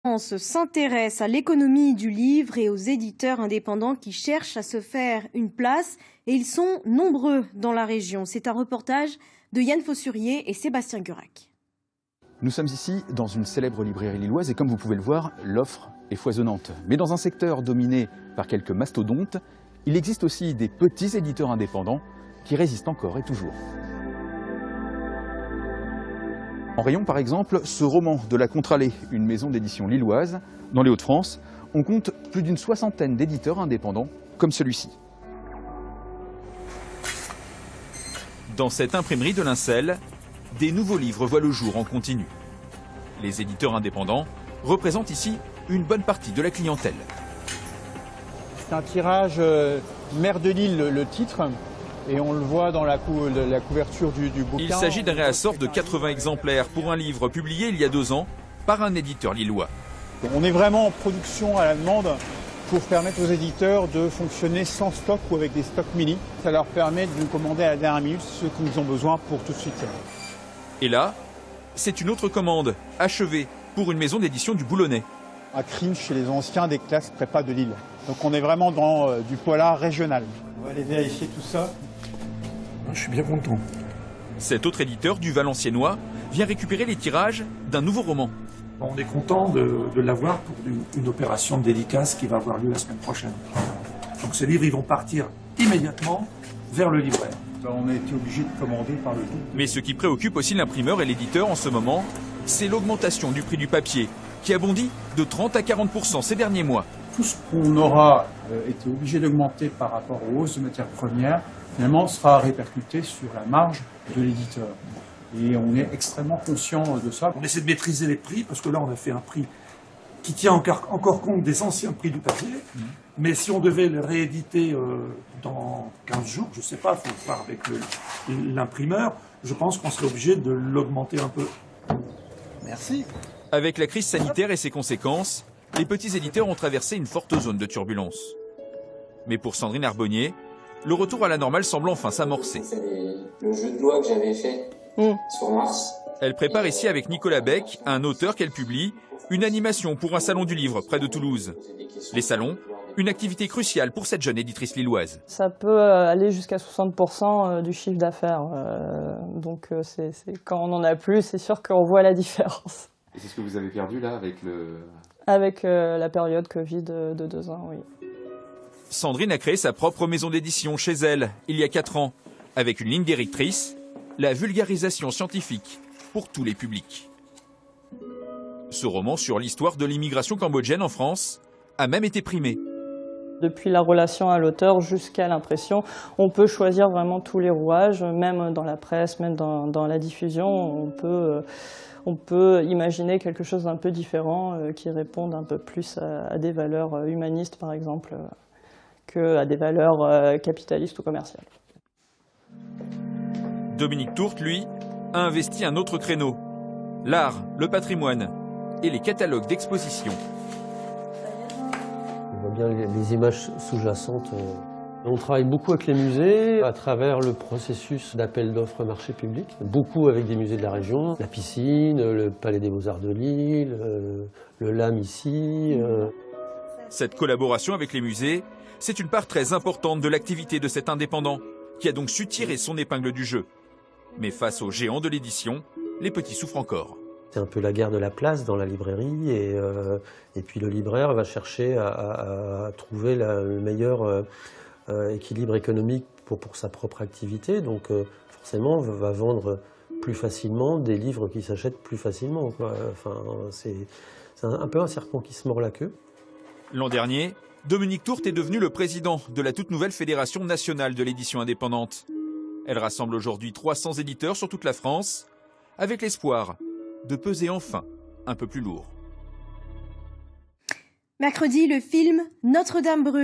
France s'intéresse à l'économie du livre et aux éditeurs indépendants qui cherchent à se faire une place. Et ils sont nombreux dans la région. C'est un reportage de Yann Fossurier et Sébastien Gurac. Nous sommes ici dans une célèbre librairie lilloise et comme vous pouvez le voir, l'offre est foisonnante. Mais dans un secteur dominé par quelques mastodontes, il existe aussi des petits éditeurs indépendants qui résistent encore et toujours. En rayon, par exemple, ce roman de La Contrallée, une maison d'édition lilloise. Dans les Hauts-de-France, on compte plus d'une soixantaine d'éditeurs indépendants comme celui-ci. Dans cette imprimerie de Lincel, des nouveaux livres voient le jour en continu. Les éditeurs indépendants représentent ici une bonne partie de la clientèle. C'est un tirage Mère de Lille, le titre, et on le voit dans la couverture du bouquin. Il s'agit d'un réassort de 80 exemplaires pour un livre publié il y a 2 ans par un éditeur lillois. On est vraiment en production à la demande pour permettre aux éditeurs de fonctionner sans stock ou avec des stocks mini. Ça leur permet de nous commander à la dernière minute ce qu'ils ont besoin pour tout de suite. Et là, c'est une autre commande, achevée, pour une maison d'édition du Boulonnais. À Crime, chez les anciens des classes prépa de Lille. Donc on est vraiment dans du polar régional. On va aller vérifier tout ça. Je suis bien content. Cet autre éditeur du Valenciennois vient récupérer les tirages d'un nouveau roman. On est content de l'avoir pour une opération de dédicace qui va avoir lieu la semaine prochaine. Donc ces livres, ils vont partir immédiatement vers le libraire. On a été obligé de commander par le double. Mais ce qui préoccupe aussi l'imprimeur et l'éditeur en ce moment, c'est l'augmentation du prix du papier, qui a bondi de 30 à 40% ces derniers mois. Tout ce qu'on aura été obligé d'augmenter par rapport aux hausses de matières premières, finalement, sera répercuté sur la marge de l'éditeur. Et on est extrêmement conscient de ça. On essaie de maîtriser les prix, parce que là, on a fait un prix qui tient encore compte des anciens prix du papier. Mais si on devait le rééditer dans 15 jours, je ne sais pas, il faut voir avec l'imprimeur, je pense qu'on serait obligé de l'augmenter un peu. Merci. Avec la crise sanitaire et ses conséquences, les petits éditeurs ont traversé une forte zone de turbulence. Mais pour Sandrine Arbonnier, le retour à la normale semble enfin s'amorcer. C'est le jeu de loi que j'avais fait sur Mars. Elle prépare ici avec Nicolas Beck, un auteur qu'elle publie, une animation pour un salon du livre près de Toulouse. Les salons, une activité cruciale pour cette jeune éditrice lilloise. Ça peut aller jusqu'à 60% du chiffre d'affaires. Donc quand on n'en a plus, c'est sûr qu'on voit la différence. Et c'est ce que vous avez perdu là avec le... Avec la période Covid de 2 ans, oui. Sandrine a créé sa propre maison d'édition chez elle, il y a 4 ans, avec une ligne directrice, la vulgarisation scientifique pour tous les publics. Ce roman sur l'histoire de l'immigration cambodgienne en France a même été primé. Depuis la relation à l'auteur jusqu'à l'impression, on peut choisir vraiment tous les rouages, même dans la presse, même dans la diffusion, on peut imaginer quelque chose d'un peu différent qui réponde un peu plus à des valeurs humanistes, par exemple, qu'à des valeurs capitalistes ou commerciales. Dominique Tourte, lui, a investi un autre créneau. L'art, le patrimoine et les catalogues d'exposition. On voit bien les images sous-jacentes. On travaille beaucoup avec les musées à travers le processus d'appel d'offres marché public. Beaucoup avec des musées de la région. La piscine, le Palais des Beaux-Arts de Lille, le LAM ici. Cette collaboration avec les musées, c'est une part très importante de l'activité de cet indépendant, qui a donc su tirer son épingle du jeu. Mais face aux géants de l'édition, les petits souffrent encore. C'est un peu la guerre de la place dans la librairie et puis le libraire va chercher à trouver le meilleur équilibre économique pour sa propre activité. Donc forcément va vendre plus facilement des livres qui s'achètent plus facilement, quoi. Enfin, c'est un peu un serpent qui se mord la queue. L'an dernier, Dominique Tourte est devenu le président de la toute nouvelle Fédération nationale de l'édition indépendante. Elle rassemble aujourd'hui 300 éditeurs sur toute la France, avec l'espoir de peser enfin un peu plus lourd. Mercredi, le film Notre-Dame brûle.